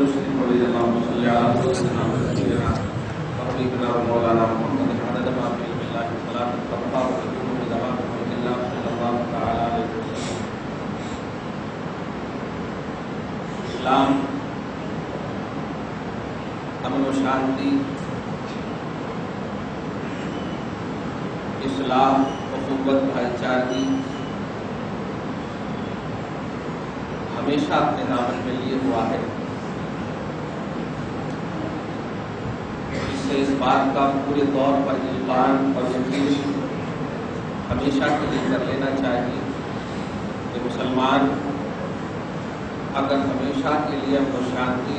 الشريف ولي اللهم صل على سيدنا سيدنا وحبيبنا ومولانا محمد عدد ما في علم الله صلاة تبقى وتكون بدوام خلق الله صلى الله تعالى عليه وسلم. اسلام امن و شانتی، اصلاح، اخوت، بھائی چارگی ہمیشہ اپنے دامن میں لیے ہوا ہے. اس سے اس بات کا پورے طور پر ایمان اور یقین ہمیشہ کے لیے کر لینا چاہیے کہ مسلمان اگر ہمیشہ کے لیے امن و شانتی،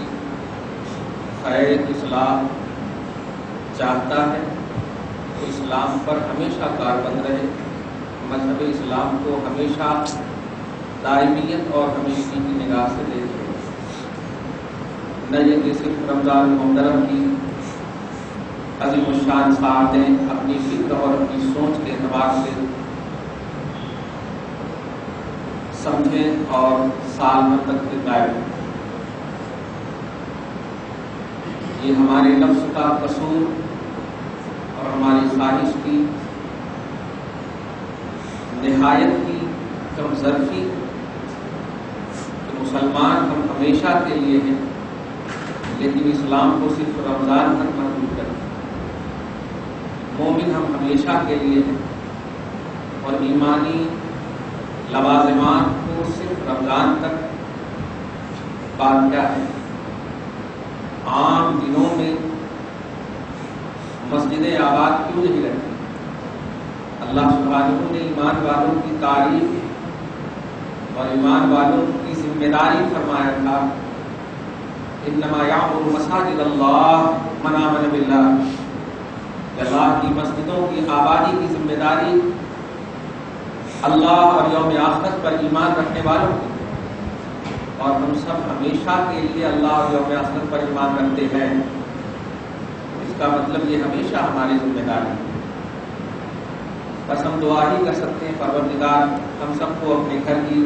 خیر، اصلاح چاہتا ہے تو اسلام پر ہمیشہ کاربند رہے، مذہب اسلام کو ہمیشہ دائمیت اور ہمیشگی کی نگاہ سے دیکھے. نہ یہ کہ صرف رمضان محترم کی عظیم الشان ساعتیں اپنی فکر اور اپنی سوچ کے اعتبار سے سمجھیں اور سال بھر تک دائم. یہ ہمارے نفس کا قصور اور ہماری خواہش کی نہایت کی کم ظرفی کہ مسلمان ہم ہمیشہ کے لیے ہیں، لیکن اسلام کو صرف رمضان تک محدود کرتے ہیں. مومن ہم ہمیشہ کے لیے ہیں اور ایمانی لوازمات کو صرف رمضان تک باندھا ہے. عام دنوں میں مسجدیں آباد کیوں نہیں رہتی؟ اللہ سبحانہ نے ایمان والوں کی تعریف اور ایمان والوں کی ذمہ داری فرمایا تھا، انما یعمر مساجد اللہ من آمن باللہ. اللہ کی مسجدوں کی آبادی کی ذمہ داری اللہ اور یوم آخرت پر ایمان رکھنے والوں کی، اور ہم سب ہمیشہ کے لیے اللہ اور یوم آخرت پر ایمان رکھتے ہیں. اس کا مطلب یہ ہمیشہ ہماری ذمہ داری ہے. بس ہم دعا ہی کر سکتے ہیں پروردگار ہم سب کو اپنے گھر کی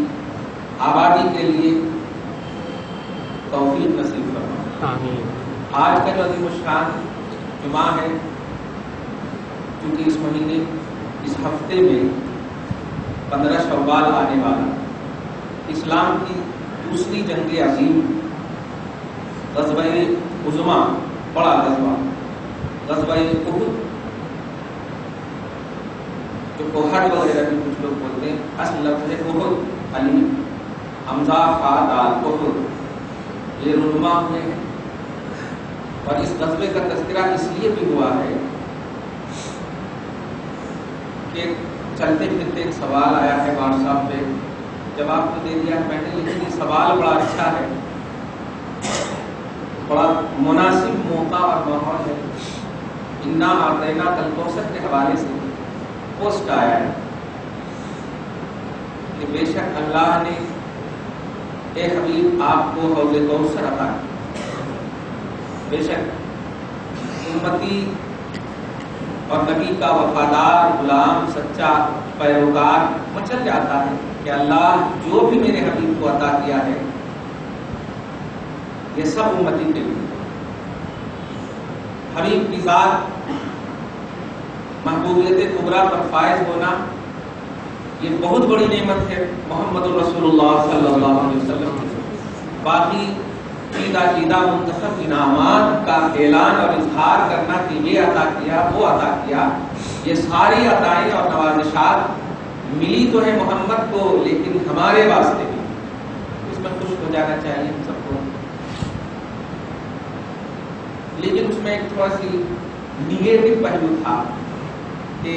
آبادی کے لیے توفیق نصیب فرما. آج کا جو عظیم الشان جمعہ ہے، کیونکہ اس مہینے اس ہفتے میں 15 شوال آنے والا اسلام کی دوسری جنگ عظیم غزوہ عظما، بڑا غزوہ احد، جو کوہر وغیرہ بھی کچھ لوگ بولتے ہیں، اصل لفظ ہے احد، علی حمزہ خا دال احد، یہ رونما ہوئے ہیں. اور اس غزوے کا تذکرہ اس لیے بھی ہوا ہے کہ چلتے پھرتے ایک سوال آیا ہے واٹس ایپ پہ، جواب تو دے دیا میں نے، لیکن یہ سوال بڑا اچھا ہے، بڑا مناسب موقع اور ماحول ہے. انا اعطیناک الکوثر کے حوالے سے پوسٹ آیا ہے کہ بے شک اللہ نے اے حبیب آپ کو حوض کوثر عطا کیا. بے شک امتی اور نبی کا وفادار غلام، سچا پیروکار مچل جاتا ہے کہ اللہ جو بھی میرے حبیب کو عطا کیا ہے یہ سب امتی کے لیے. حبیب کی ذات محبوبیت کبریٰ پر فائز ہونا یہ بہت بڑی نعمت ہے محمد رسول اللہ صلی اللہ علیہ وسلم. باقی چیدہ منتخب انعامات کا اعلان اور اظہار کرنا کہ یہ عطا کیا وہ عطا کیا، یہ ساری عطائیں اور نوازشات ملی تو ہے محمد کو، لیکن ہمارے واسطے بھی اس میں خوش ہو جانا چاہیے ہم سب کو. لیکن اس میں ایک تھوڑا سی نیگیٹو پہلو تھا کہ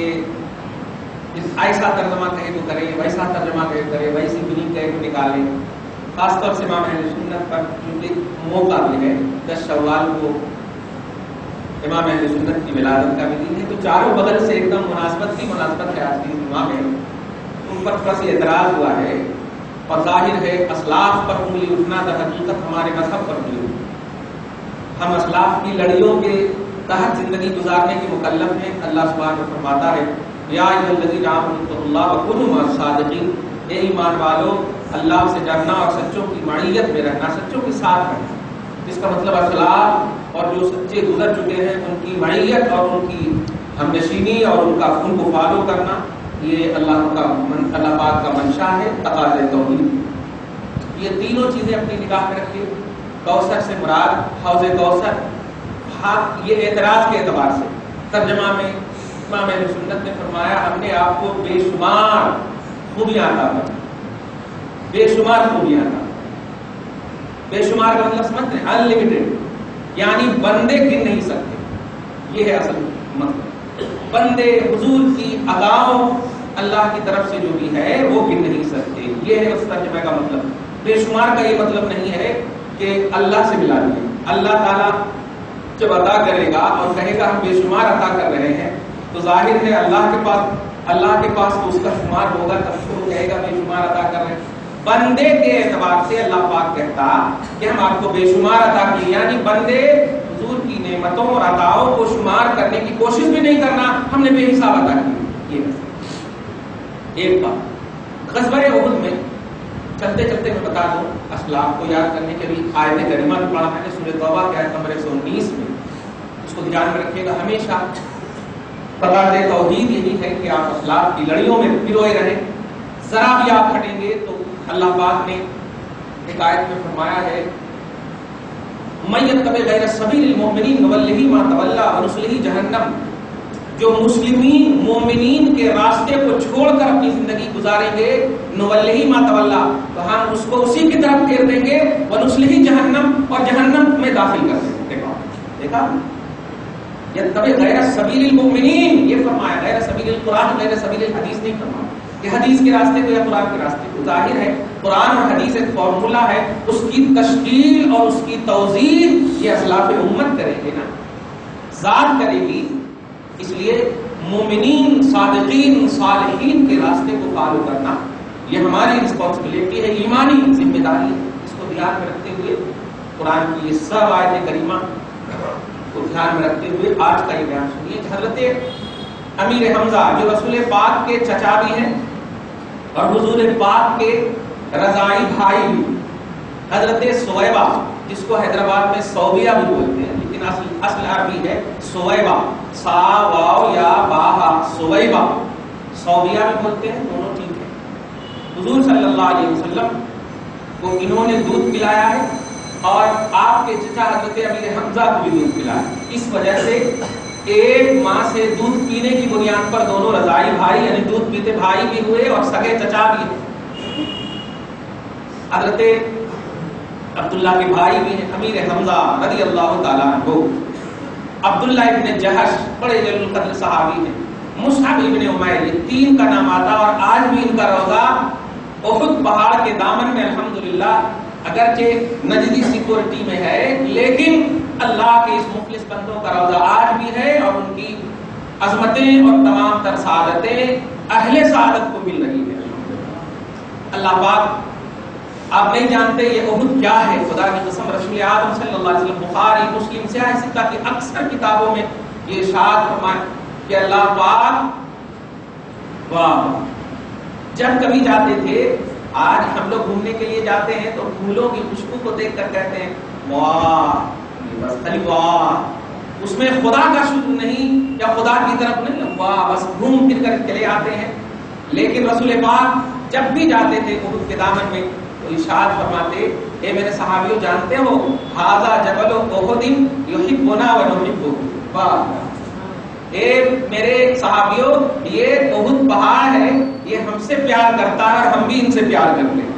ایسا ترجمہ کہے تو کریں، ویسا ترجمہ کہے تو کریں، ویسی بنی کہے تو نکالیں. خاص طور سے امام اہل سنت پر کیونکہ موقع بھی ہے 10 شوال کو امام اہل سنت کی ولادت کا بھی دن ہے، تو چاروں بغل سے ایک دم مناسبت ہے آج کی جمعہ میں. ان پر تھوڑا سی اعتراض ہوا ہے اور ظاہر ہے اسلاف پر انگلی اٹھنا در حقیقت ہمارے مذہب پر انگلی اٹھنا. ہم اسلاف کی لڑیوں کے تحت زندگی گزارنے کی مکلف ہیں. اللہ سبحانہ فرماتا ہے یا ایھا الذین آمنوا اتقوا اللہ وکونوا مع الصادقین، اے ایمان والو اللہ سے ڈرنا اور سچوں کی معیت میں رہنا، سچوں کے ساتھ رہنا. اس کا مطلب اخلاق اور جو سچے گزر چکے ہیں ان کی معیت اور ان کی ہمنشینی اور ان کو فالو کرنا، یہ اللہ پاک کا منشا ہے، تقاضۂ توحید۔ یہ تینوں چیزیں اپنی نگاہ میں رکھیے۔ کوثر سے مراد حوض کوثر، یہ اعتراض کے اعتبار سے ترجمہ میں امام اہل سنت نے فرمایا ہم نے آپ کو بے شمار خوبیاں عطا کی، بے شمار خوبیاں عطا۔ بے شمار کا مطلب سمجھتے ہیں انلمیٹڈ، یعنی بندے گن نہیں سکتے، یہ ہے اصل مطلب۔ بندے حضور کی عطاؤں اللہ کی طرف سے جو بھی ہے وہ گن نہیں سکتے، یہ ہے اس ترجمے کا مطلب۔ بے شمار کا یہ مطلب نہیں ہے کہ اللہ سے ملا دیے۔ اللہ تعالیٰ جب عطا کرے گا اور کہے گا ہم بے شمار عطا کر رہے ہیں تو ظاہر ہے اللہ کے پاس تو اس کا شمار ہوگا، تب وہ کہے گا بے شمار عطا کر رہے ہیں۔ بندے کے اعتبار سے اللہ پاک کہتا کہ ہم آپ کو بے شمار عطا کیے، یعنی بندے حضور کی نعمتوں اور عطاؤں کو شمار کرنے کی کوشش بھی نہیں کرنا، ہم نے بے حساب عطا کی۔ یہ ایک بات۔ غزوہ احد میں چلتے چلتے میں بتا دوں، اسلاف کو یاد کرنے کے لیے آیت کریمہ بھی پڑھا میں نے سورہ توبہ کے آیت نمبر 119 میں، اس کو دھیان میں رکھیے گا ہمیشہ۔ تقاضۂ توحید یہی ہے کہ آپ اسلاف کی لڑیوں میں پروئے رہیں، ذرا بھی آپ ہٹیں گے تو اللہ پاک نے ایک آیت میں فرمایا ہے مَن یتبع غیر سبیل المؤمنین نولہ ما تولی ونصلہ جہنم، جو مسلمین مومنین کے راستے کو چھوڑ کر اپنی زندگی گزاریں گے، نولہ ما تولی، تو ہم اس کو اسی کی طرف پھیر دیں گے، ونصلہ جہنم، اور جہنم میں داخل کر دیں گے۔ دیکھا یتبع غیر سبیل المؤمنین، یہ فرمایا، غیر سبیل القرآن غیر سبیل الحدیث نہیں فرمایا کہ حدیث کے راستے کو یا قرآن کے راستے کو۔ ظاہر ہے قرآن اور حدیث ایک فارمولا ہے، اس کی تشکیل اور اس کی توضیح یہ اسلاف امت کریں گے نا، ذات کرے گی۔ اس لیے مومنین، صادقین، صالحین کے راستے کو فالو کرنا یہ ہماری رسپانسبلٹی ہے، ایمانی ذمہ داری ہے۔ اس کو دھیان میں رکھتے ہوئے قرآن کی یہ سب آیت کریمہ کو دھیان میں رکھتے ہوئے آج کا یہ بیان سنیے۔ حضرت امیر حمزہ جو رسول پاک کے چچا بھی ہیں اور حضور پاک کے رضائی بھائی بھی، حضرت سویبہ جس کو حیدرآباد میں صوبیہ بھی بولتے ہیں لیکن اصل عربی ہے سویبہ، سا واو یا با ہا، سویبہ، صوبیہ بھی بولتے ہیں، دونوں ٹھیک ہے۔ حضور صلی اللہ علیہ وسلم کو انہوں نے دودھ پلایا ہے اور آپ کے چچا حضرت امیر حمزہ کو بھی دودھ پلایا، اس وجہ سے ایک ماں سے دودھ پینے کی بنیاد پر دونوں رضائی بھائی یعنی دودھ پیتے بھائی بھی ہوئے اور سگے چچا بھی ہیں۔ حضرت عبداللہ کے بھائی بھی ہیں امیر حمزہ رضی اللہ تعالیٰ عنہ، عبداللہ ابن جہش بڑے جلیل القدر صحابی ہیں، مصعب ابن عمیر، یہ تین کا نام آتا اور آج بھی ان کا روضہ احد پہاڑ کے دامن میں الحمدللہ، اگرچہ نجدی سیکورٹی میں ہے لیکن اللہ کے اس مخلص بندوں کا روضہ آج بھی ہے اور ان کی عظمتیں اور تمام تر سعادتیں اہل سعادت کو مل رہی ہے۔ اللہ پاک، آپ نہیں جانتے یہ احد کیا ہے، خدا کی قسم رسول اعظم صلی اللہ علیہ وسلم بخاری مسلم سیاہ ستہ کی اکثر کتابوں میں یہ ارشاد فرمائے کہ اللہ پاک واہ جب کبھی جاتے تھے، آج ہم لوگ گھومنے کے لیے جاتے ہیں تو پھولوں کی خوشبو کو دیکھ کر کہتے ہیں واہ، بس خالی واہ، اس میں خدا کا شکر نہیں یا خدا کی طرف نہیں، واہ بس گھوم پھر کر چلے آتے ہیں۔ لیکن رسول پاک جب بھی جاتے تھے احد کے دامن میں تو ارشاد فرماتے، اے میرے صحابیوں جانتے ہو ھذا جبل احد یحبنا ونحبہ، واہ، اے میرے صحابیوں یہ احد پہاڑ ہے، یہ ہم سے پیار کرتا ہے اور ہم بھی ان سے پیار کرتے ہیں۔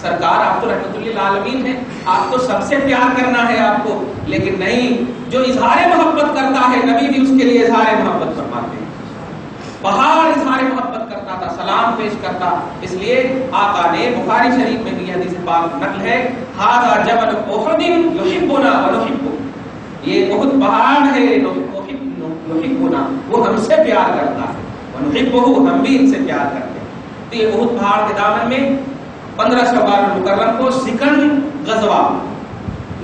سرکار آپ تو رحمت للعالمین ہیں، آپ تو سب سے پیار کرنا ہے آپ کو، لیکن نہیں، جو اظہار محبت کرتا ہے نبی بھی اس کے لیے اظہار محبت فرماتے ہیں۔ پہاڑ اظہار محبت کرتا تھا، سلام پیش کرتا، اس لیے آقا نے بخاری شریف میں بھی حدیث پاک نقل ہے، ھذا جبل احد یحبنا ونحبہ، یہ احد پہاڑ ہے، یحبنا وہ ہم سے پیار کرتا ہے، ونحبہ ہم بھی ان سے پیار کرتے ہیں۔ تو یہ احد پہاڑ کے دامن میں 15 شوال المکرم کو سکند غزوہ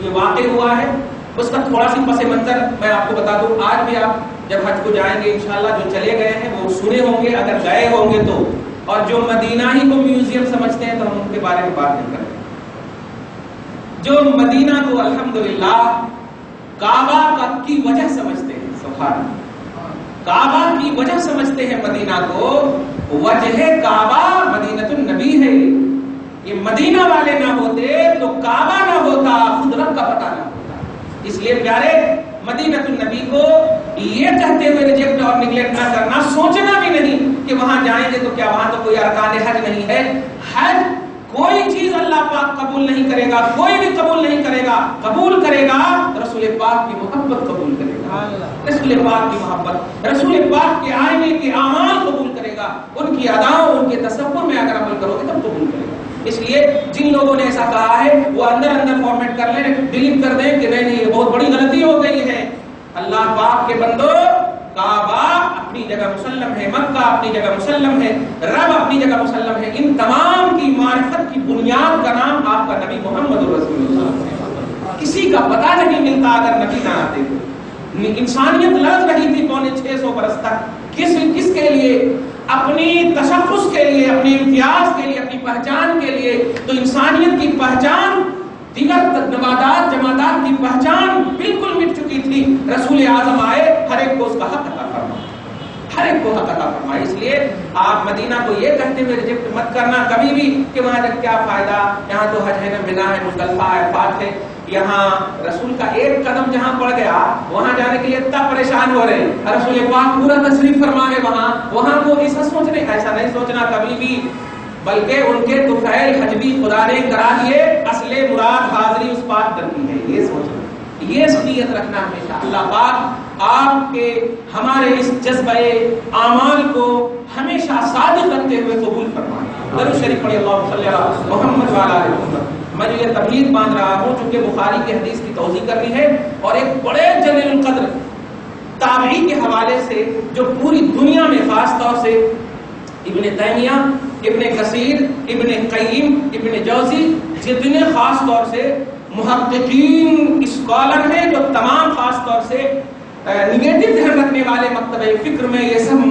یہ واقع ہوا ہے۔ اس کا تھوڑا سی پس منظر میں آپ کو بتا دوں، آج بھی آپ جب حج کو جائیں گے انشاءاللہ جو چلے گئے ہیں وہ سنے ہوں گے، اگر گئے ہوں گے تو، اور جو مدینہ ہی کو میوزیم سمجھتے ہیں تو ہم ان کے بارے میں بات نہیں کرتے۔ جو مدینہ کو الحمدللہ کعبہ کی وجہ سمجھتے ہیں، سبحان اللہ، کعبہ کی وجہ سمجھتے ہیں مدینہ کو، وجہ کعبہ مدینہ النبی ہے۔ یہ مدینہ والے نہ ہوتے تو کعبہ نہ ہوتا، خود رب کا پتہ نہ ہوتا۔ اس لیے پیارے مدینہ النبی کو یہ کہتے ہوئے ریجیکٹ اور نیگلیکٹ نہ کرنا، سوچنا بھی نہیں کہ وہاں جائیں گے تو کیا وہاں تو کوئی ارکان حج نہیں ہے۔ حج کوئی چیز اللہ پاک قبول نہیں کرے گا، کوئی بھی قبول نہیں کرے گا، قبول کرے گا رسول پاک کی محبت قبول کرے گا، رسول پاک کی محبت، رسول پاک کے آئینے کے اعمال قبول کرے گا، ان کی اداؤں ان کے تصور میں اگر عمل کرو گے تب قبول کرے گا۔ اس لیے جن لوگوں نے ایسا کہا ہے وہ اندر فارمیٹ کر لیں، ڈیلیٹ کر دیں کہ نہیں یہ بہت بڑی غلطی ہو گئی ہے۔ اللہ پاک کے بندو، کعبہ اپنی جگہ مسلم ہے، مکہ اپنی جگہ مسلم ہے، رب اپنی جگہ مسلم ہے، ان تمام کی معرفت کی بنیاد کا نام آپ کا نبی محمد رسول اللہ ہے۔ کسی کا پتہ نہیں ملتا اگر نبی نہ آتے تو۔ انسانیت لڑ رہی تھی 650 برس تک، کس کے لیے؟ اپنی تشخص کے لیے، اپنے امتیاز کے لیے، اپنی پہچان کے لیے۔ تو انسانیت کی پہچان، دیگر نباتات جمادات کی پہچان بالکل مٹ چکی تھی۔ رسول اعظم آئے، ہر ایک کو اس کا حق عطا فرمائے، ہر ایک کو حق عطا فرمائے۔ اس لیے آپ مدینہ کو یہ کہتے ہوئے ریجیکٹ مت کرنا کبھی بھی کہ وہاں جب کیا فائدہ، یہاں تو حج ہے نا، بنا ہے، مزدلفہ ہے، عرفات ہے۔ یہاں رسول کا ایک قدم جہاں پڑ گیا وہاں جانے کے لیے اتنا پریشان ہو رہے ہیں، رسول پاک پورا تشریف فرما ہے وہاں کو ایسا سوچنے، ایسا نہیں سوچنا کبھی بھی، بلکہ ان کے طفیل حج بھی خدا نے کرا دیے، اصل مراد حاضری اس پاک در کی ہے، یہ سوچنا، یہ نیت رکھنا ہمیشہ۔ اللہ پاک آپ کے ہمارے اس جذبہ اعمال کو ہمیشہ صادق رکھتے ہوئے قبول فرمائے۔ درود شریف پڑھیں، اللہم صلی علی محمد وعلی آل محمد۔ میں جو یہ تبلیغ باندھ رہا ہوں چونکہ بخاری کی حدیث کی توضیح کرنی ہے، اور ایک بڑے جلیل القدر تابعی کے حوالے سے جو پوری دنیا میں خاص طور سے ابن تیمیہ، ابن کثیر، ابن قیم، ابن جوزی، جتنے خاص طور سے محققین اسکالر ہیں جو تمام خاص طور سے نگیٹو ذہن رکھنے والے مکتبہ فکر میں یہ سب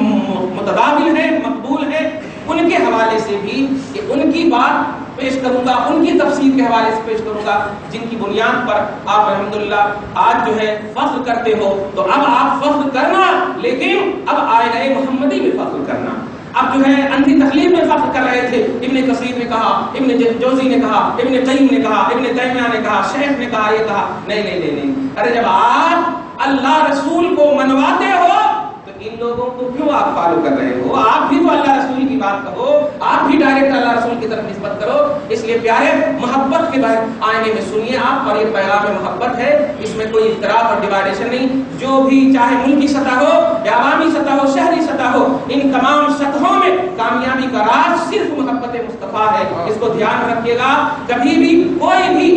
متبادل ہیں، مقبول ہیں، ان کے حوالے سے بھی کہ ان کی بات پیش کروں گا، ان کی تفسیر کے حوالے سے پیش کروں گا، جن کی بنیاد پر آپ الحمدللہ آج جو ہے فخر کرتے ہو۔ تو اب آپ فخر کرنا، لیکن اب آئینہ محمدی میں فخر کرنا۔ اب جو ہے اندھی تخلیق میں فخر کر رہے تھے، ابن کثیر نے کہا، ابن جوزی نے کہا، ابن قیم نے کہا، ابن تیمیہ نے کہا، شیخ نے کہا، یہ کہا، نہیں۔ ارے جب آپ اللہ رسول کو منواتے ہو تو ان لوگوں کو کیوں آپ فالو کر رہے ہو؟ آپ بھی تو اللہ رسول کی بات کہو، آپ بھی ڈائریکٹ اللہ رسول کی طرف نسبت کرو۔ اس لیے پیارے محبت کے بعد آئینے میں سنیے آپ، اور یہ پیغام محبت ہے، اس میں کوئی اختلاف اور ڈیوائڈیشن نہیں۔ جو بھی چاہے ملکی سطح ہو یا عوامی سطح ہو، شہری سطح ہو، ان تمام سطحوں میں کامیابی کا راز صرف محبت مصطفیٰ ہے۔ اس کو دھیان رکھیے گا، کبھی بھی کوئی بھی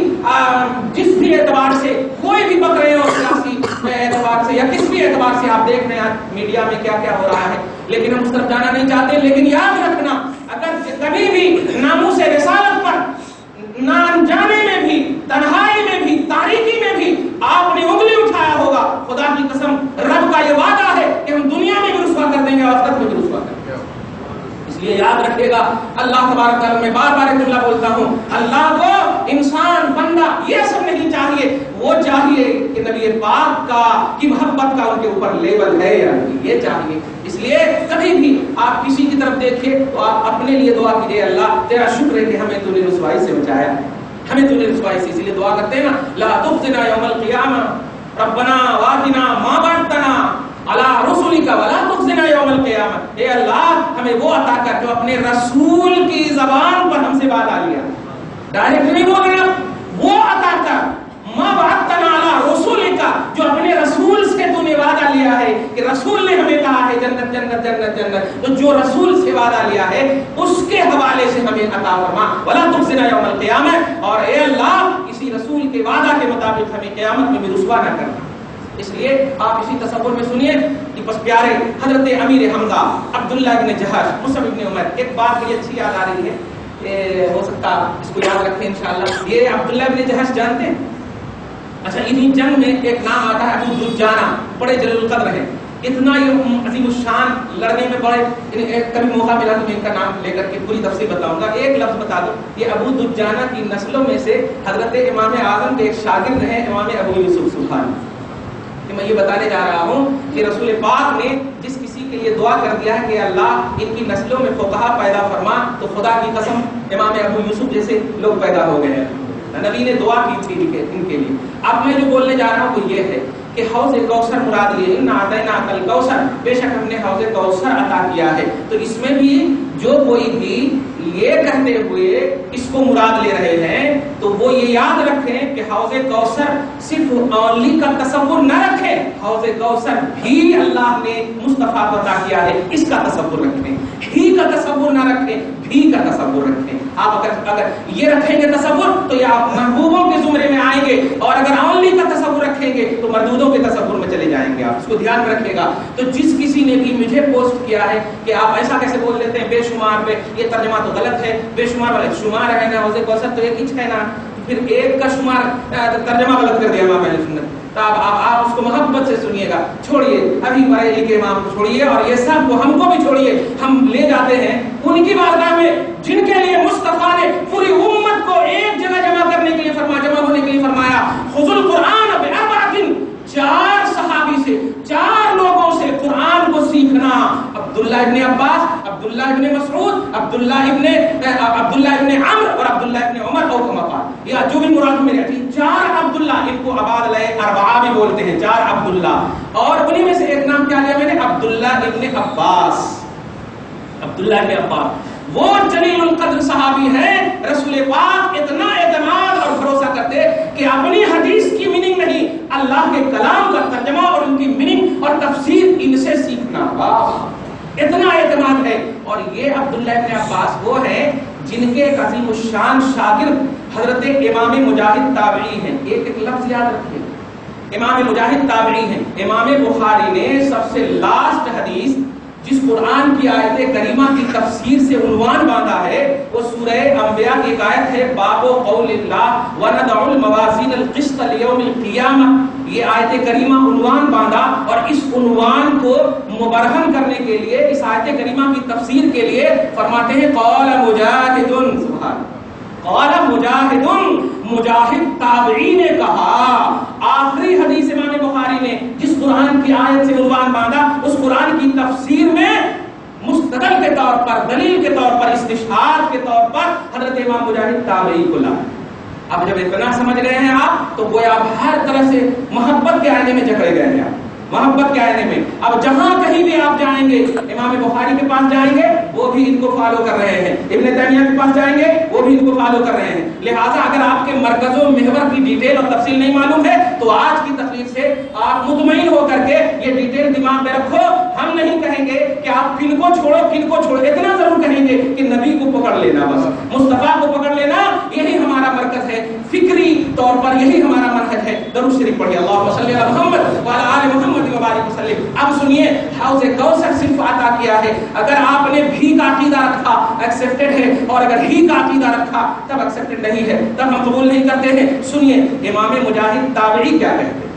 جس بھی اعتبار سے کوئی بھی پکڑ رہے ہو، سیاسی اعتبار سے یا کس بھی اعتبار سے آپ دیکھ رہے ہیں میڈیا میں کیا کیا ہو رہا ہے، لیکن ہم اس طرف جانا نہیں چاہتے۔ لیکن یاد رکھنا، اگر کبھی بھی ناموس رسالت پر نہ انجانے میں بھی، تنہائی میں بھی، تاریکی میں بھی آپ نے انگلی اٹھایا ہوگا، خدا کی قسم رب کا یہ وعدہ ہے کہ ہم دنیا میں بھی رسوا کر دیں گے اور آخرت میں بھی رسوا کر دیں گے۔ اس لیے یاد رکھیے گا، اللہ تبارک تعالیٰ میں بار بار جملہ بولتا ہوں، اللہ کو انسان بندہ یہ سب نہیں چاہیے، وہ چاہیے کہ نبی پاک کی محبت کا ان کے اوپر لیول ہے یا نہیں، یہ چاہیے۔ اس لیے کبھی بھی آپ کسی کی طرف دیکھیں تو آپ اپنے لیے دعا کیجئے، اللہ تیرا شکر ہے کہ ہمیں تو نے رسوائی سے بچایا، ہمیں تو نے رسوائی سے، اس لیے دعا کرتے ہیں نا، لا تخزنا یوم القیامہ ربنا وآتنا ما وعدتنا علی رسولک ولا تخزنا یوم القیامہ۔ اے اللہ ہمیں وہ عطا کر جو اپنے رسول کی زبان پر ہم سے وعدہ لیا، ڈائریکٹ نہیں بول رہے، وہ عطا کر، ما وعدتنا علی رسولک، جو اپنے رسول سے تو نے وعدہ لیا ہے کہ رسول نے ہمیں کہا ہے جنت جنت جنت جنت، تو جو رسول سے وعدہ لیا ہے اس کے حوالے سے ہمیں عطا فرما، ولا تخزنا یوم القیامہ، اور اے اللہ کسی رسول کے وعدہ کے مطابق ہمیں قیامت میں بھی رسوا نہ کرنا۔ اس لیے آپ اسی تصور میں سنیے کہ بس پیارے حضرت امیر حمزہ عبداللہ ابن جہش مصعب ابن عمر، ایک بات مجھے اچھی یاد آ رہی ہے، ہو سکتا اس کو یاد رکھیں انشاءاللہ۔ یہ عبداللہ ابن جہش جانتے ہیں؟ اچھا، انہی جنگ میں ایک نام آتا ہے ابو دجانہ، بڑے جلیل القدر ہیں، اتنا یہ عظیم الشان لڑنے میں بڑے. کبھی موقع ملا تو میں ان کا نام لے کر کے پوری تفصیل بتاؤں گا. ایک لفظ بتا دوں, یہ ابو دجانہ کی نسلوں میں سے حضرت امام اعظم کے ایک شاگرد ہیں امام ابو یوسف سبحانی. میں یہ بتانے جا رہا ہوں کہ رسول پاک نے جس کسی کے لیے دعا کر دیا ہے کہ اللہ ان کی نسلوں میں فقہا پیدا فرما, تو خدا کی قسم امام ابو یوسف جیسے لوگ پیدا ہو گئے ہیں. نبی نے دعا کی تھی ان کے لیے. اب میں جو بولنے جا رہا ہوں وہ یہ ہے کہ حوض کوثر مراد یہ ان اعطیناک الکوثر, بے شک ہم نے حوض کوثر عطا کیا ہے. تو اس میں بھی جو کوئی بھی یہ کہتے ہوئے اس کو مراد لے رہے ہیں تو وہ یہ یاد رکھیں کہ حوض کوثر صرف اونلی کا تصور نہ رکھیں, حوض کوثر بھی اللہ نے مصطفیٰ کو عطا کیا ہے, اس کا تصور رکھیں. ہی کا تصور نہ رکھیں, بھی کا تصور رکھیں. آپ اگر یہ رکھیں گے تصور تو یہ آپ محبوبوں کے زمرے میں آئیں گے, اور اگر اونلی کا تصور رکھیں گے تو مردودوں کے تصور میں چلے جائیں گے. آپ اس کو دھیان رکھیے گا. تو جس کسی نے بھی مجھے پوسٹ کیا ہے کہ آپ ایسا کیسے بول لیتے ہیں بے شمار پہ, یہ ترجمہ تو غلط ہے. بے شمار والے شمار ہے نا, حوض کوثر تو ایک ہی ہے نا, پھر ایک کا شمار ترجمہ غلط کر دیا امام اہل سنت. تو آپ اس کو محبت سے سنیے گا. چھوڑیے ابھی بریلی کے امام کو چھوڑیے, اور یہ سب کو ہم کو بھی چھوڑیے. ہم لے جاتے ہیں ان کی بارگاہ میں جن کے لیے مصطفیٰ نے پوری امت کو ایک جگہ جمع کرنے کے لیے جمع ہونے کے لیے فرمایا. خذ القرآن بأربعۃ, 4 صحابی سے, 4 لوگوں سے قرآن کو سیکھنا. عبداللہ ابن عباس, عبداللہ ابن مسعود, عبداللہ ابن عمرو اور عبداللہ ابن عمر. اور کما پاس یا جو بھی مراد میرے تھی 4 عبداللہ, ان کو عباد الاربعہ بھی بولتے ہیں, 4 عبداللہ. اور انہی میں سے ایک نام کیا لیا میں نے, عبداللہ ابن عباس. عبداللہ ابن عباس وہ جلیل القدر صحابی ہیں. رسول پاک اتنا اعتماد اور بھروسہ کرتے کہ اپنی حدیث کی میننگ نہیں, اللہ کے کلام کا ترجمہ اور ان کی میننگ اور تفسیر ان سے سیکھنا. اتنا اعتماد ہے. اور یہ عبداللہ ابن عباس وہ ہیں جن کے عظیم الشان شاگرد حضرت امام مجاہد تابعی ہیں. ایک لفظ یاد رکھیے, امام مجاہد تابعی ہیں. امام بخاری نے سب سے لاسٹ حدیث جس قرآن کی آیت کریمہ کی تفسیر سے عنوان باندھا ہے وہ سورہ انبیاء کی ایک آیت ہے, باب قول اللہ وَنَضَعُ الْمَوَازِينَ الْقِسْطَ لِيَوْمِ الْقِيَامَةِ. یہ آیت کریمہ عنوان باندھا, اور اس عنوان کو مبرہن کرنے کے لیے, اس آیت کریمہ کی تفسیر کے لیے فرماتے ہیں قال مجاہد, سبحان قال مجاہد, مجاہد تابعی نے کہا. آخری حدیث امام بخاری نے جس قرآن کی آیت سے عنوان باندھا, اس قرآن کی تفسیر میں مستدل کے طور پر, دلیل کے طور پر, استشہاد کے طور پر حضرت امام مجاہد تابعی کو لایا. اب جب اتنا سمجھ گئے ہیں آپ تو گویا آپ ہر طرح سے محبت کے آئینے میں جکڑے گئے ہیں. آپ محبت کے آئینے میں اب جہاں کہیں بھی آپ جائیں گے, امام بخاری کے پاس جائیں گے وہ بھی ان کو فالو کر رہے ہیں, ابن تیمیہ کے پاس جائیں گے وہ بھی ان کو فالو کر رہے ہیں. لہٰذا اگر آپ کے مرکز و محور کی ڈیٹیل اور تفصیل نہیں معلوم ہے تو آج کی تقریر سے آپ مطمئن ہو کر کے یہ ڈیٹیل دماغ میں رکھو. ہم نہیں کہیں گے کہ آپ کن کو چھوڑو کن کو چھوڑو, اتنا ضرور کہیں گے کہ نبی کو پکڑ لینا, بس مصطفیٰ کو پکڑ لینا, یہی ہمارا مرکز ہے. فکری طور پر یہی ہمارا منہج ہے. درود شریف پڑھیے, اللہم صلی علی محمد وعلی آل محمد وبارک وسلم. اب سنیے, حوض کوثر صرف عطا کیا ہے. اگر آپ نے بھی کا عقیدہ رکھا ایکسپٹڈ ہے, اور اگر ہی کا عقیدہ رکھا تب ایکسپٹڈ نہیں ہے, تب ہم قبول نہیں کرتے ہیں. سنیے امام مجاہد تابعی کیا کہتے ہیں,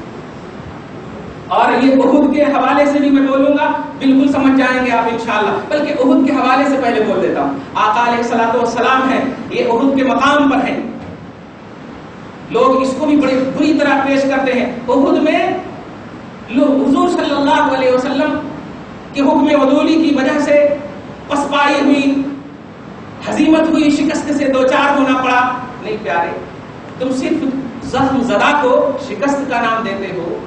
اور یہ احد کے حوالے سے بھی میں بولوں گا, بالکل سمجھ جائیں گے آپ انشاءاللہ. بلکہ احد کے حوالے سے پہلے بول دیتا ہوں. آقا علیہ الصلوۃ والسلام ہیں, یہ احد کے مقام پر ہیں. لوگ اس کو بھی بڑی بری طرح پیش کرتے ہیں. احد میں حضور صلی اللہ علیہ وسلم کے حکم عدولی کی وجہ سے پسپائی ہوئی, ہزیمت ہوئی, شکست سے دو چار ہونا پڑا. نہیں پیارے, تم صرف زخم زدہ کو شکست کا نام دیتے ہو,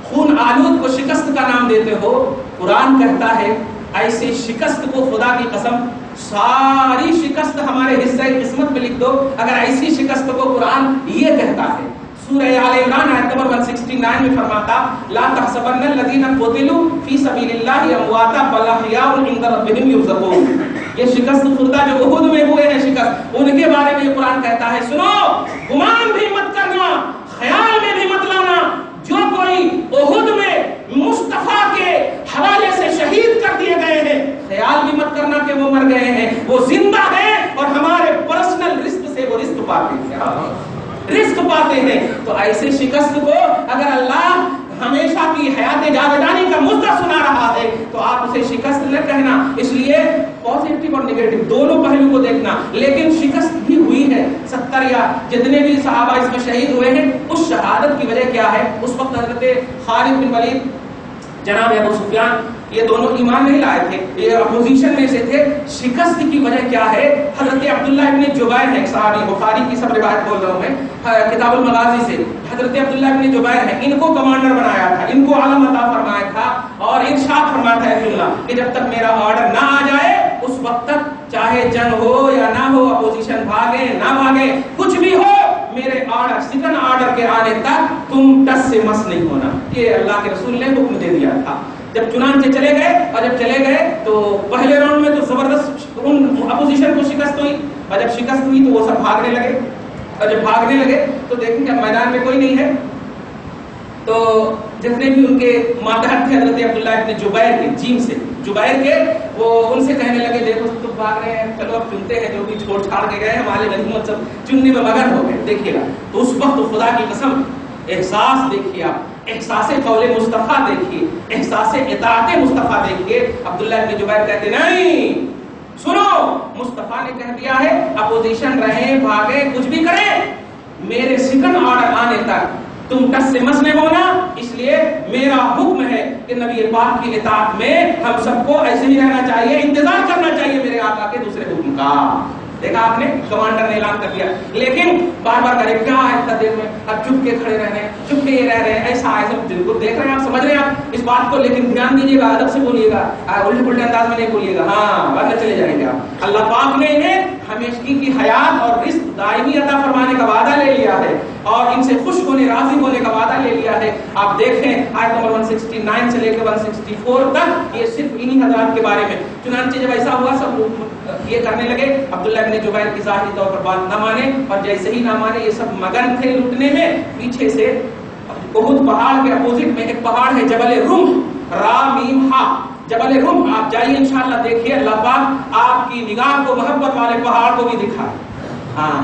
خون آلود کو شکست کا نام دیتے ہو. قرآن کہتا ہے ایسی شکست کو خدا کی قسم ساری شکست ہمارے حصہ قسمت میں لکھ دو اگر ایسی شکست کو قرآن یہ کہتا ہے. سورہ آل عمران آیت نمبر 169 میں فرماتا لا تحسبن الذين قتلوا في سبيل الله امواتا بل احياء عند ربهم يرزقون. یہ شکست خوردہ جو احد میں ہوئے ہیں شکست, ان کے بارے میں یہ قرآن کہتا ہے سنو, گمان بھی مت کرنا, خیال میں بھی مت لانا, جو کوئی احد میں مصطفیٰ کے حوالے سے شہید کر دیے گئے ہیں, خیال بھی مت کرنا کہ وہ مر گئے ہیں, وہ زندہ ہیں اور ہمارے پرسنل رزق سے وہ رزق پاتے ہیں, رزق پاتے ہیں. تو ایسے شکست کو اگر اللہ ہمیشہ کی حیات جاویدانی کا مدعا سنا رہا ہے تو آپ اسے شکست نہ کہنا. اس لیے پازیٹو اور نیگیٹو دونوں پہلو کو دیکھنا. لیکن شکست بھی ہوئی ہے. 70 یا جتنے بھی صحابہ اس میں شہید ہوئے ہیں, اس شہادت کی وجہ کیا ہے؟ اس وقت حضرت خالد بن ولید, جناب ابو سفیان, یہ دونوں ایمان نہیں لائے تھے, یہ اپوزیشن میں سے تھے. شکست کی وجہ کیا ہے؟ حضرت عبداللہ ابن جبیر ہے, ایک صحابی, بخاری کی سب روایت بول رہا ہوں میں, کتاب المغازی سے. حضرت عبداللہ ابن جبیر ہے, ان کو کمانڈر بنایا تھا, ان کو علم عطا فرمایا تھا اور ارشاد فرمایا تھا عبداللہ کہ جب تک میرا آرڈر نہ آ جائے اس وقت تک چاہے جنگ ہو یا نہ ہو, اپوزیشن بھاگے نہ بھاگے, کچھ بھی ہو, میرے آرڈر, سیکنڈ آرڈر کے آنے تک تم ٹس سے مس نہیں ہونا. یہ اللہ کے رسول نے حکم دے دیا تھا. جب چنانچہ چلے گئے, اور جب چلے گئے تو پہلے راؤنڈ میں تو زبردست ان اپوزیشن کو شکست ہوئی, اور جب شکست ہوئی تو وہ سب بھاگنے لگے, اور جب بھاگنے لگے تو دیکھیں کہ میدان میں کوئی نہیں ہے. تو جتنے بھی ان کے ماتحت تھے حضرت عبداللہ ابن جبیر کے, جیم سے جبیر کے, وہ ان سے کہنے لگے دیکھو تم بھاگ رہے ہیں, چلو اب چنتے ہیں, جو بھی چھوڑ چھاڑ کے گئے ہمارے غنیمت سب چننے میں مگن ہو گئے. دیکھیے گا تو اس وقت خدا کی قسم احساس دیکھیے آپ, احساس قول مصطفیٰ دیکھیے, احساس اطاعت مصطفیٰ دیکھیے. عبداللہ ابن جبیر کہتے نہیں, سنو, مصطفیٰ نے کہہ دیا ہے اپوزیشن رہیں بھاگے کچھ بھی کریں, میرے سیکنڈ آرڈر آنے تک تم ٹس سے مس نہیں ہونا. اس لیے میرا حکم ہے کہ نبی پاک کی اطاعت میں ہم سب کو ایسے ہی رہنا چاہیے, انتظار کرنا چاہیے میرے آقا کے دوسرے حکم کا. دیکھا آپ نے, کمانڈر نے اعلان کر دیا, لیکن بار بار کرے کیا ہے اتنا دیر میں, اب چپ کے کھڑے رہنے, چپ کے یہ رہ رہے ہیں, ایسا ایسا بالکل دیکھ رہے ہیں آپ, سمجھ رہے ہیں آپ اس بات کو, لیکن دھیان دیجیے گا, ادب سے بولیے گا, الٹے پلٹے انداز میں نہیں بولیے گا, ہاں ورنہ چلے جائیں گے آپ. اللہ پاک نے انہیں ہمیشگی کی حیات اور رزق دائمی عطا فرمانے کا وعدہ لے لیا ہے, اور ان سے خوش ہونے, راضی ہونے کا وعدہ لے لیا ہے. آپ دیکھیں آیت نمبر 169 سے لے کے 164 تک, یہ صرف انہی حضرات کے بارے میں. چنانچہ جب ایسا ہوا سب یہ کرنے لگے, عبداللہ ابن جبیر کی ظاہری طور پر بات نہ مانے, اور جیسے ہی نہ مانے یہ سب مگن تھے لوٹنے میں. پیچھے سے احد پہاڑ کے اپوزٹ میں ایک پہاڑ ہے جبل رم, را میم ہا, جبل رم. آپ جائیے انشاءاللہ دیکھیے, اللہ پاک آپ کی نگاہ کو محبت والے پہاڑ کو بھی دکھائے. ہاں,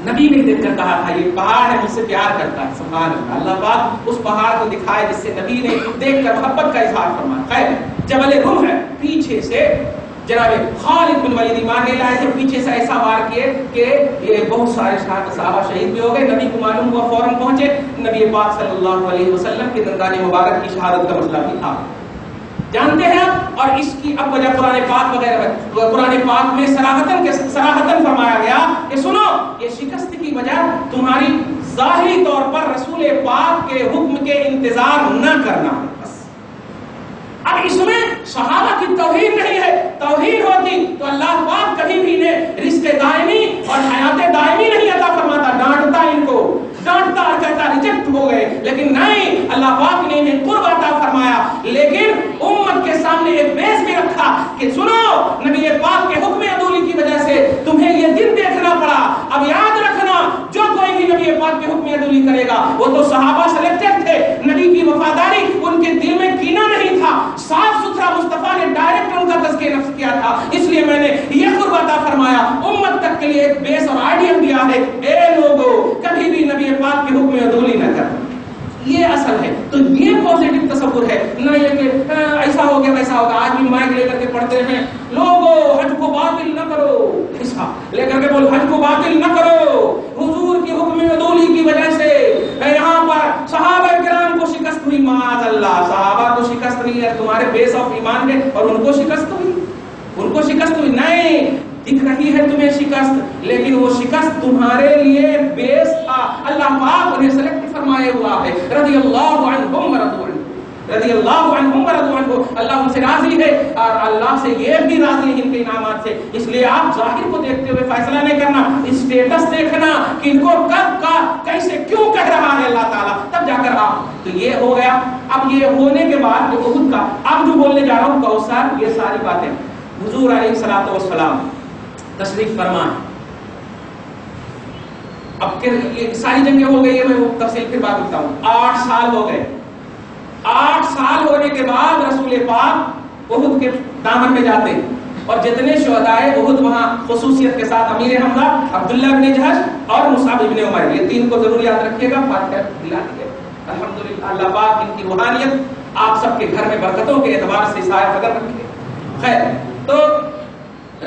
نبی نے دیکھ کر کہا تھا یہ پہاڑ ہے مجھ سے پیار کرتا ہے, سبحان اللہ. اللہ پاک اس پہاڑ کو دکھائے جس سے نبی نے دیکھ کر محبت کا اظہار فرمایا. خیر, جبل رم ہے, پیچھے سے جناب خالد بن ولید ایمان لے لائے تھے, پیچھے سے ایسا وار کیے کہ یہ بہت سارے صحابہ شہید بھی ہو گئے. نبی کو معلوم ہوا, فوراً پہنچے. نبی پاک صلی اللہ علیہ وسلم کے دندان مبارک کی شہادت کا مسئلہ بھی تھا, جانتے ہیں آپ. اور اس کی اب وجہ قرآن پاک وغیرہ, قرآن پاک میں صراحتاً فرمایا گیا کہ سنو, یہ شکست کی وجہ تمہاری ظاہری طور پر رسول پاک کے حکم کے انتظار نہ کرنا ہے. اب اس میں صحابہ کی توہین نہیں ہے, توہین ہوتی تو اللہ پاک کبھی بھی انہیں رزق دائمی اور حیات دائمی نہیں عطا فرماتا, ڈانٹتا ان کو, ڈانٹتا اور کہتا ریجیکٹ ہو گئے. لیکن نہیں, اللہ پاک نے انہیں قرب عطا فرمایا, لیکن امت کے سامنے ایک بیس بھی رکھا کہ سنو, نبی پاک کے حکم عدولی کی وجہ سے تمہیں یہ دن دیکھنا پڑا. اب یاد رکھنا, جو کوئی بھی نبی پاک کے حکم عدولی کرے گا, وہ تو صحابہ سلیکٹڈ تھے, نبی کی وفاداری ان کے دل میں کینہ نہیں تھا, صاف ستھرا مصطفیٰ نے ڈائریکٹ ان کا تزکیہ نفس کیا تھا. اس لیے میں نے یہ قرب عطا فرمایا, امت تک کے لیے ایک بیس اور آئیڈیا دیا ہے, اے لوگوں کبھی بھی نبی پاک کے حکم عدولی نہ کرنا. یہ اصل ہے. تو یہ پازیٹو تصور ہے, نہ یہ کہ ایسا ہو گیا ویسا ہوگا. آج بھی مائک لے کر کے پڑھتے ہیں لوگوں, حج کو باطل نہ کرو, ایسا لے کر کے بول حج کو باطل نہ کرو, حضور کی حکم عدولی کی وجہ سے یہاں پر صحابہ کرام کو شکست ہوئی. معاذ اللہ, صحابہ کو شکست نہیں ہے, تمہارے بیس آف ایمان ہے, اور ان کو شکست ہوئی, ان کو شکست ہوئی. نہیں دکھ رہی ہے تمہیں شکست, لیکن وہ شکست تمہارے لیے بیس تھا. اللہ پاک انہیں سلیکٹ فرمائے ہوا ہے. رضی اللہ عنہم ورضوا عنہ, رضی اللہ عنہم ورضوا عنہ, اللہ ان سے راضی ہے اور اللہ سے یہ بھی راضی ہے ان کے انعامات سے. اس لیے آپ ظاہر کو دیکھتے ہوئے فیصلہ نہیں کرنا, اسٹیٹس دیکھنا کہ ان کو کب کا کیسے کیوں کہہ رہا ہے اللہ تعالیٰ, تب جا کر آپ. تو یہ ہو گیا. اب یہ ہونے کے بعد جو احد کا, اب جو بولنے جا رہا ہوں کوثر, یہ ساری باتیں حضور علیہ الصلوۃ والسلام تشریف فرما. اب یہ ساری جنگیں ہو گئی ہے, میں وہ تفصیل پھر بات کرتا ہوں. 8 سال ہو گئے. 8 سال ہونے کے بعد رسول پاک احد کے دامن میں جاتے ہیں, اور جتنے شہدائے احد وہاں خصوصیت کے ساتھ امیر حمزہ, عبداللہ بن جہش اور مصعب بن عمیر, یہ 3 کو ضرور یاد رکھیے گا. فاتحہ دلا دیجیے, الحمدللہ اللہ پاک ان کی روحانیت آپ سب کے گھر میں برکتوں کے اعتبار سے سایہ قدر رکھے. خیر، تو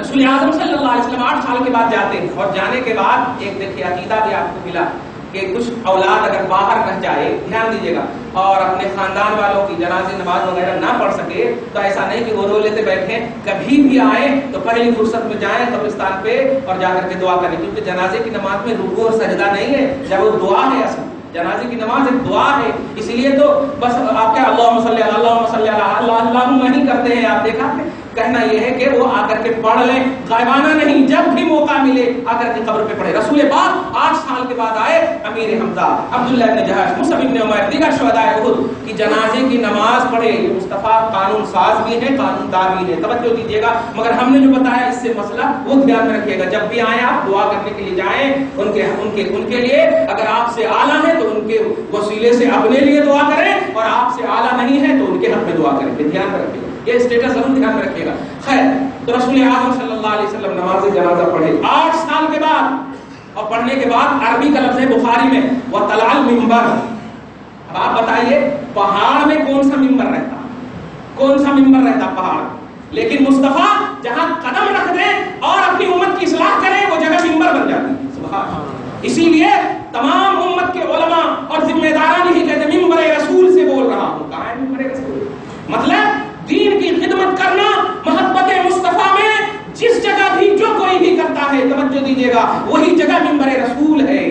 رسول اعظم صلی اللہ علیہ وسلم 8 سال کے بعد جاتے ہیں، اور جانے کے بعد ایک دیکھیے عقیدہ بھی آپ کو ملا کہ کچھ اولاد اگر باہر رہ جائے، دھیان دیجیے گا، اور اپنے خاندان والوں کی جنازے نماز وغیرہ نہ پڑھ سکے تو ایسا نہیں کہ وہ رو لیتے بیٹھے، کبھی بھی آئے تو پہلی فرصت میں جائیں قبرستان پہ اور جا کر کے دعا کریں، کیونکہ جنازے کی نماز میں رکوع اور سجدہ نہیں ہے، جب وہ دعا ہے. اصل جنازے کی نماز ایک دعا ہے، اسی لیے تو بس آپ کیا اللہم صلی اللہ نہیں کرتے ہیں. آپ دیکھا کہنا یہ ہے کہ وہ آ کر کے پڑھ لیں، غائبانہ نہیں، جب بھی موقع ملے آ کر کے قبر پہ پڑھے. رسول پاک 8 سال کے بعد آئے، امیر حمزہ، عبداللہ بن جہش، مصعب بن عمیر، دیگر شہداء احد کی جنازے کی نماز پڑھے. یہ مصطفیٰ قانون ساز بھی ہے، قانون دار بھی ہے، توجہ دیجیے گا. مگر ہم نے جو بتایا اس سے مسئلہ وہ دھیان میں رکھیے گا. جب بھی آئیں آپ دعا کرنے کے لیے جائیں ان کے لیے، اگر آپ سے اعلیٰ ہے تو ان کے وسیلے سے اپنے لیے دعا کریں، اور آپ سے اعلیٰ نہیں ہے تو ان کے حق میں دعا کریں. دھیان میں رکھیے گا، یہ اسٹیٹس ضرور دھیان میں رکھیے گا. خیر، تو رسول اعظم صلی اللہ علیہ وسلم نماز جنازہ پڑھے 8 سال کے بعد، اور پڑھنے کے بعد عربی کا لفظ ہے بخاری میں وَطَلَعَ الْمِنْبَرَ. اب آپ بتائیے پہاڑ میں کون سا ممبر رہتا، کون سا ممبر رہتا پہاڑ، لیکن مصطفیٰ جہاں قدم رکھ دیں اور اپنی امت کی اصلاح کریں وہ جگہ ممبر بن جاتی ہے. سبحان اللہ. اسی لیے تمام امت کے علماء اور ذمہ داران ہی کہتے ہیں ممبر رسول سے بول رہا ہوں. کہاں ہے ممبر رسول؟ مطلب دین کی خدمت کرنا، محبت مصطفیٰ میں جس جگہ بھی جو کوئی بھی کرتا ہے، توجہ دیجیے گا، وہی جگہ ممبر رسول ہے.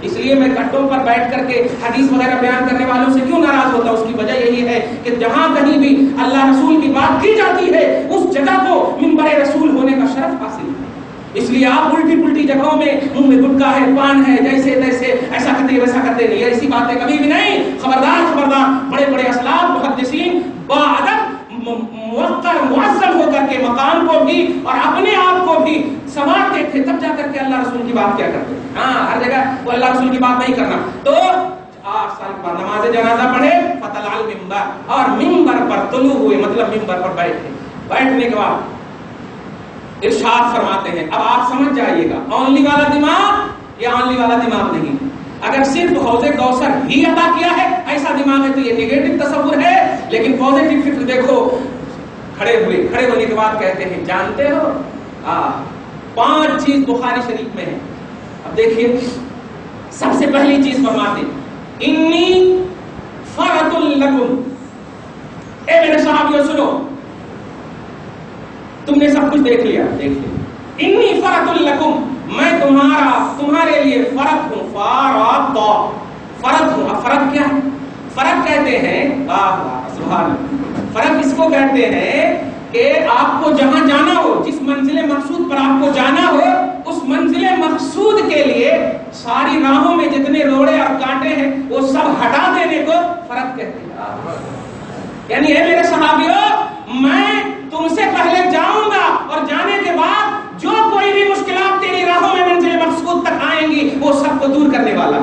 اس لیے میں کٹوں پر بیٹھ کر کے حدیث وغیرہ بیان کرنے والوں سے کیوں ناراض ہوتا ہوں؟ اس کی وجہ یہی ہے کہ جہاں کہیں بھی اللہ رسول کی بات کی جاتی ہے اس جگہ کو ممبر رسول ہونے کا شرف حاصل ہے. اس لیے آپ الٹی پلٹی جگہوں میں منہ میں گٹکا ہے، پان ہے، جیسے تیسے ایسا کرتے ویسا کرتے نہیں، ایسی باتیں کبھی بھی نہیں. خبردار خبردار، بڑے بڑے اسلاف محدثین باادب موقر معظم ہو کر کے مقام کو بھی اور اپنے آپ کو بھی سنوارتے تھے، تب جا کر کے اللہ رسول کی بات کیا کرتے. ہاں، ہر جگہ وہ اللہ رسول کی بات نہیں کرنا. تو 8 سال کے بعد نماز جنازہ پڑھے، فطلع المنبر، اور ممبر پر طلوع ہوئے، مطلب ممبر پر بیٹھے. بیٹھنے کے بعد ارشاد فرماتے ہیں، اب آپ سمجھ جائیے گا، اونلی والا دماغ یا اونلی والا دماغ نہیں. اگر صرف حوض کوثر ہی عطا کیا ہے ایسا دماغ ہے تو یہ نیگیٹو تصور ہے، لیکن پازیٹو فکر دیکھو. کھڑے ہونے کے بعد کہتے ہیں جانتے ہو 5 چیز بخاری شریف میں ہے. اب دیکھیے، سب سے پہلی چیز فرماتے انی فرۃ لکم. اے میرے صحابیوں سنو، تم نے سب کچھ دیکھ لیا، انی فرۃ لکم، میں تمہارے لیے فرق ہوں. فرق ہوں. اب فرق کیا ہے؟ فرق کہتے ہیں، سبحان اللہ، فرق اس کو کہتے ہیں کہ آپ کو جہاں جانا ہو، جس منزل مقصود پر آپ کو جانا ہو، اس منزل مقصود کے لیے ساری راہوں میں جتنے روڑے اور کانٹے ہیں وہ سب ہٹا دینے کو فرق کہتے ہیں. یعنی اے میرے صحابیوں، میں تم سے پہلے جاؤں گا اور جانے کے بعد جو کوئی بھی مشکلات تیری راہوں میں منزل مقصود تک آئیں گی وہ سب کو دور کرنے والا.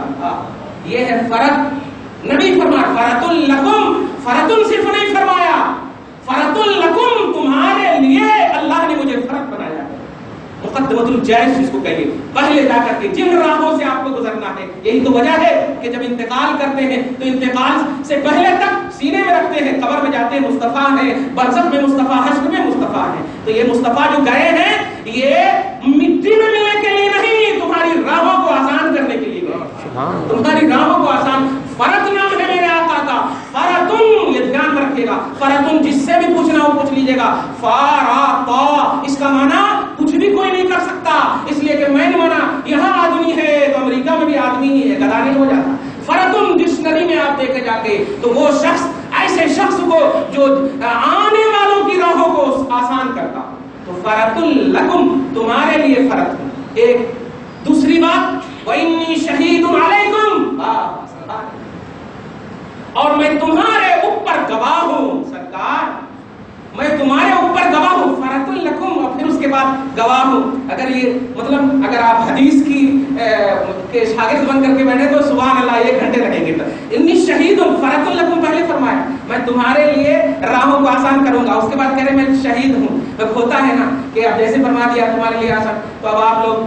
یہ ہے فرق. نبی فرمایا فرۃ لکم، فرۃ صرف نہیں فرمایا، فرۃ لکم، تمہارے لیے اللہ نے مجھے فرق بنایا. مقدمۃ الجیش جس کو کہیے، پہلے جا کر کے جن راہوں سے آپ کو گزرنا ہے. یہی تو وجہ ہے کہ جب انتقال کرتے ہیں تو انتقال سے پہلے تک سینے میں رکھتے ہیں، قبر میں جاتے ہیں مصطفیٰ ہیں، برزخ میں مصطفیٰ، حشر میں مصطفیٰ ہیں. تو یہ مصطفیٰ جو گئے ہیں یہ مٹی میں ملنے کے لیے نہیں، تمہاری راہوں کو آسان کرنے کے لیے گئے. تمہاری راہوں کو آسان. فرق نام ہے میرے آقا کا، فرتن، یہ دھیان میں رکھیے گا. فرتن جس سے بھی پوچھنا ہو پوچھ لیجیے گا. فارا، اس کا معنی کچھ بھی کوئی نہیں کر سکتا، اس لیے کہ میں نے مانا یہاں آدمی ہے تو امریکہ میں بھی آدمی ہی ہے، گدا نہیں ہو جاتا. فرتن ڈکشنری میں آپ دیکھے جا کے تو وہ شخص، ایسے شخص کو جو آنے والوں کی راہوں کو آسان کرتا. تو فرۃ لکم، تمہارے لیے فرق ہے. ایک دوسری بات، وَإِنِّي شَهِيدٌ عَلَيْكُمْ، اور میں تمہارے اوپر گواہ ہوں. سرکار میں تمہارے اوپر گواہ ہوں. فرۃ لکم، اور پھر اس کے بعد گواہ ہوں. اگر یہ مطلب اگر آپ حدیث کی کے شاگرد بن کر کے بیٹھے تو سبحان اللہ 1 گھنٹے لگیں گے. انی شہید فرۃ لکم پہلے فرمایا، میں تمہارے لیے راہوں کو آسان کروں گا. اس کے بعد کہہ رہے میں شہید ہوں. اب ہوتا ہے نا کہ اب جیسے فرما دیا تمہارے لیے آسان، تو اب آپ لوگ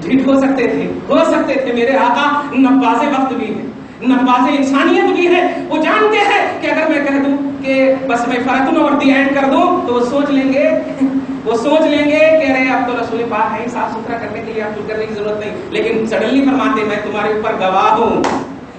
جھیٹ ہو سکتے تھے. میرے آقا نباز وقت بھی ہے. نواز انسانیت بھی ہے، وہ جانتے ہیں کہ اگر میں کہہ دوں کہ بس میں فراتن اور دی اینڈ کر دوں تو وہ سوچ لیں گے کہ ارے اب تو رسول پاک ہے صاف ستھرا کرنے کے لیے اب کچھ کرنے کی ضرورت نہیں، لیکن سڈنلی فرماتے میں تمہارے اوپر گواہ ہوں.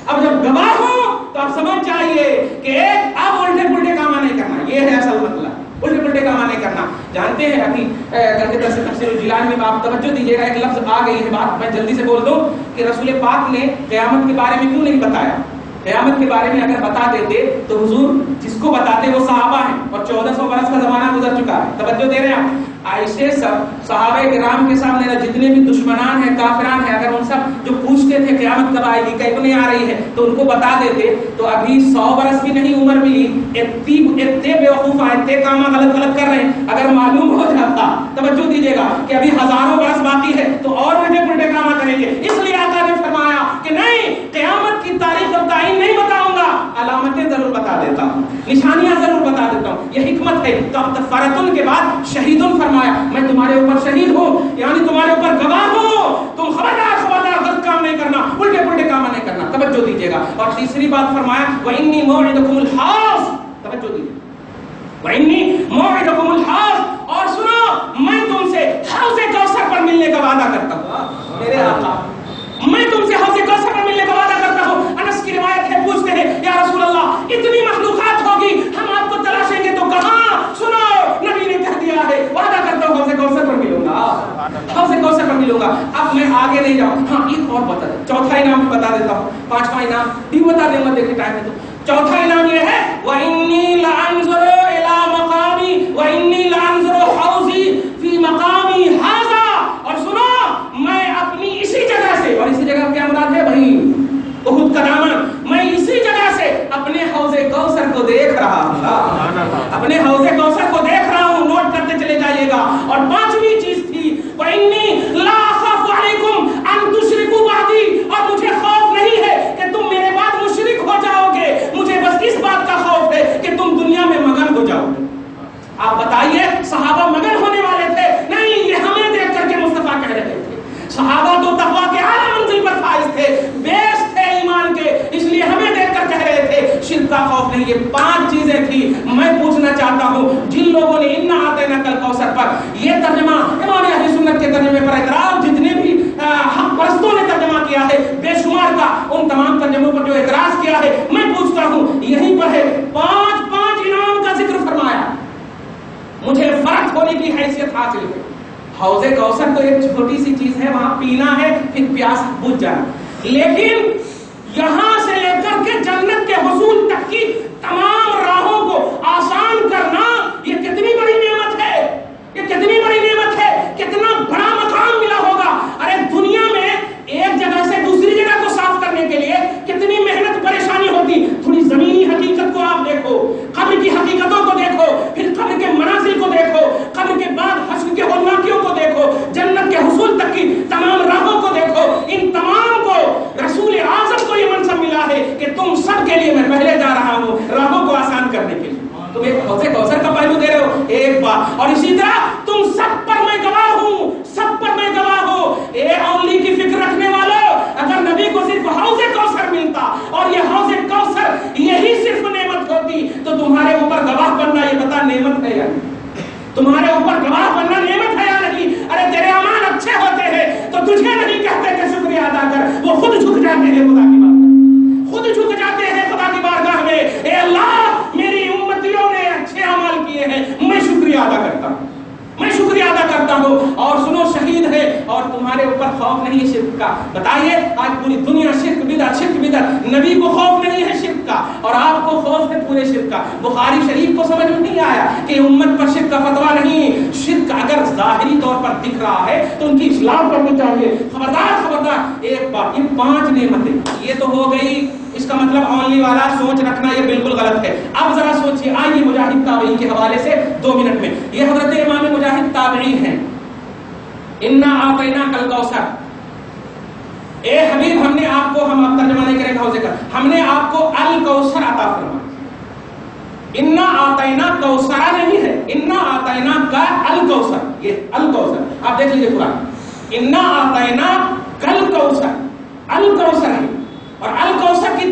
اب جب گواہ ہوں تو اب سمجھ جائیے کہ اب الٹے پلٹے کام نہیں کرنا، یہ ہے اصل مطلب، الٹے پلٹے کام نہیں کرنا. جانتے ہیں ابھی گھر کے تفسیر الجلال میں آپ توجہ دیجیے گا، ایک لفظ آ گئی ہے بات میں جلدی سے بول دوں کہ رسول پاک نے قیامت کے بارے میں کیوں نہیں بتایا. قیامت کے بارے میں اگر بتا دیتے تو حضور جس کو بتاتے وہ صحابہ ہیں اور 1400 برس کا زمانہ گزر چکا ہے. توجہ دے رہے ہیں آپ؟ ایسے سب صحابہ کرام کے سامنے جتنے بھی دشمنان ہیں کافران ہیں، اگر ان سب جو پوچھتے تھے قیامت کب آئے گی کب نہیں آ رہی ہے تو ان کو بتا دیتے تو ابھی 100 برس کی نہیں عمر ملی، اتنے بیوقوف ہیں، اتنے کام غلط کر رہے ہیں. اگر معلوم ہو جاتا، توجہ دیجیے گا، کہ ابھی ہزاروں برس باقی ہے تو اور الٹے پلٹے کام کریں گے. اس لیے آقا نے فرمایا کہ نہیں، قیامت کی تاریخ اور تعین نہیں بتاؤں گا، علامتیں ضرور بتا دیتا ہوں، نشانیاں ضرور بتا دیتا ہوں. یہ حکمت ہے. تو اب فرتن کے بعد شہیدن فرمایا، میں تمہارے اوپر شہید ہوں، یعنی تمہارے اوپر گواہ ہوں. تم خبردار غلط کام نہیں کرنا، الٹے پلٹے کام نہیں کرنا. توجہ دیجیے گا. اور تیسری بات فرمایا وَإِنِّي مَوْعِدُكُمُ الْحَوْض. توجہ دیجیے، وَإِنِّي مَوْعِدُكُمُ الْحَوْض. اور سنو، میں تم سے حوض کوثر پر ملنے کا وعدہ کرتا ہوں. میرے آقا، میں تم سے حوض کوثر پر ملنے کا وعدہ کرتا ہوں. انس کی روایت ہے، پوچھتے ہیں یا رسول اللہ اتنی مخلوقات ہوگی، ہم آپ کو تلاشیں گے تو کہاں؟ سنو، نبی نے کہہ دیا ہے، وعدہ کرتا ہوں حوض کوثر پر ملوں گا، حوض کوثر پر ملوں گا. اب میں آگے نہیں جاؤں، ہاں ایک اور بتا دیں، چوتھا انعام بھی بتا دیتا ہوں، پانچواں انعام بھی بتا دیں گا، دیکھیں ٹائم ہے تو. چوتھا انعام یہ ہے وَإِنِّي لَأَنظُرُ إِلَى مَقَامِي وَإِنِّي لَأَنظُرُ حَوْضِي فِي مَقَامِي هَذَا. اور سنو، میں اپنی اسی جگہ سے، اور اسی جگہ کیا مراد ہے بھائی؟ احد کا دامن. میں اسی جگہ سے اپنے حوض کوثر کو دیکھ رہا ہوں، اپنے حوض کوثر کو دیکھ رہا ہوں. نوٹ کرتے چلے جائیے گا. اور پانچویں چیز تھی وَإِنِّي لَا أَخَافُ عَلَيْكُمْ أَن تُشْرِكُوا بَعْدِي. اور مجھے خوف نہیں ہے کہ تم میرے بعد مشرک ہو جاؤ گے، مجھے بس اس بات کا خوف ہے کہ تم دنیا میں مگن ہو جاؤ گے. آپ بتائیے، صحابہ مگن ہونے والے تھے؟ نہیں، یہ ہمیں دیکھ کر کے مصطفیٰ کہہ رہے تھے. صحابہ تو تقویٰ کے اعلیٰ منزل پر فائز تھے، بیس تھے ایمان کے، اس لیے ہمیں دیکھ کر کہہ رہے تھے شرک کا خوف نہیں. یہ 5 چیزیں تھی. میں پوچھنا چاہتا ہوں جن لوگوں نے اِنَّا أَعْطَيْنَاكَ الْكَوْثَرَ پر یہ ترجمہ امام اہل سنت کے ترجمے پر اعتراض، جتنے بھی حق پرستوں نے ترجمہ کیا ہے بے شمار کا، ان تمام ترجموں پر جو اعتراض کیا ہے، میں پوچھتا ہوں یہیں پر ہے 5 انعام کا ذکر فرمایا. مجھے فرق ہونے کی حیثیت حاصل ہے. حوض کوثر تو ایک چھوٹی سی چیز ہے، وہاں پینا ہے پھر پیاس بجھ جانا، لیکن یہاں سے لے کر کے جنت کے حصول تک کی تمام راہوں کو آسان کرنا، یہ کتنی بڑی نعمت ہے، یہ کتنی بڑی نعمت ہے، کتنا بڑا مقام ملا ہوگا. ارے دنیا میں ایک جگہ سے دوسری جگہ کو صاف کرنے کے لیے کتنی محنت پریشانی ہوتی. تھوڑی زمینی حقیقت کو آپ دیکھو، قبر کی حقیقتوں کو دیکھو، پھر قبر کے منازل کو دیکھو، قبر کے بعد حشر کے ہولناکیوں کو دیکھو، جنت کے حصول تک کی تمام راہوں کو دیکھو. ان تمام کو رسول اعظم کو یہ منصب ملا ہے کہ تم سب کے لیے میں پہلے جا رہا ہوں راہوں کو آسان کرنے کے لیے. تم ایک حوض کوثر کا پہلو دے رہے ہو، ایک بات. اور اسی طرح تم سب پر میں گواہ ہوں، سب پر میں گواہ ہوں. اے اولی کی فکر رکھنے والوں، اگر نبی کو صرف حوض کوثر ملتا اور یہ حوض کوثر یہی صرف نعمت ہوتی تو تمہارے اوپر گواہ بننا یہ بتا نعمت ہے یا نہیں؟ تمہارے اوپر گواہ بننا نعمت ہے یا نہیں؟ ارے تیرے اعمال اچھے ہوتے ہیں تو تجھے نہیں کہتے کہ شکریہ ادا کر، وہ خود جھک جاتے ہیں خدا کی بارگاہ، خود جھک جاتے ہیں خدا کی بارگاہ میں. اے اللہ، میری امتیوں نے اچھے اعمال کیے ہیں، میں شکریہ ادا کرتا ہوں، میں شکریہ ادا کرتا ہوں. اور سنو، شہید ہے اور تمہارے اوپر خوف نہیں ہے شرک کا. بتائیے، آج پوری دنیا شرک بدعت، نبی کو خوف نہیں ہے شرک کا اور آپ کو خوف ہے پورے شرک کا. بخاری شریف کو سمجھ میں نہیں آیا کہ امت پر شرک کا فتویٰ نہیں. شرک اگر ظاہری طور پر دکھ رہا ہے تو ان کی اصلاح کرنی چاہیے. خبردار ایک بات، یہ 5 نعمتیں یہ تو ہو گئی. اس کا مطلب اونلی والا سوچ رکھنا یہ بالکل غلط ہے. اب ذرا سوچیے، آئیے مجاہد تابعی کے حوالے سے 2 منٹ میں. یہ حضرت امام مجاہد تابعی ہیں. انا اعطیناک الکوثر، اے حبیب ہم نے آپ کو، ہم اب ترجمہ نہیں کریں گے حوض کا، ہم نے آپ کو الکوثر عطا فرمایا. انا اعطیناک کوثر نہیں ہے، انا اعطیناک کا الکوثر، یہ الکوثر آپ دیکھ لیجیے قرآن. انا اعطیناک کل کوثر، الکوثر ہے. اور الکوثر کی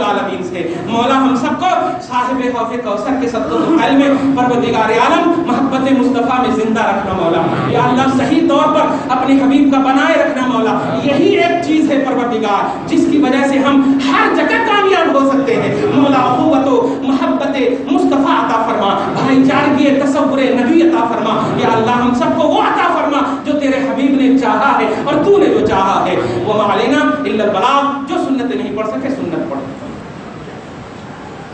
العالمین سے۔ مولا ہم سب کو صاحب حوض کوثر کے صدقہ طفیل میں پروردگار عالم محبت مصطفیٰ میں زندہ رکھنا مولا، یا اللہ صحیح طور پر اپنے حبیب کا بنائے رکھنا مولا۔ یہی ایک چیز ہے پروردگار جس کی وجہ سے ہم ہر جگہ کامیاب ہو سکتے ہیں مولا۔ اخوت و محبت مصطفیٰ عطا فرما، بھائی چارگی تصور نبی عطا فرما، یا اللہ ہم سب کو وہ عطا فرما جو تیرے حبیب نے چاہا ہے اور تو نے جو چاہا ہے۔ وما علینا الا البلاغ، جو سنت نہیں پڑھ سکے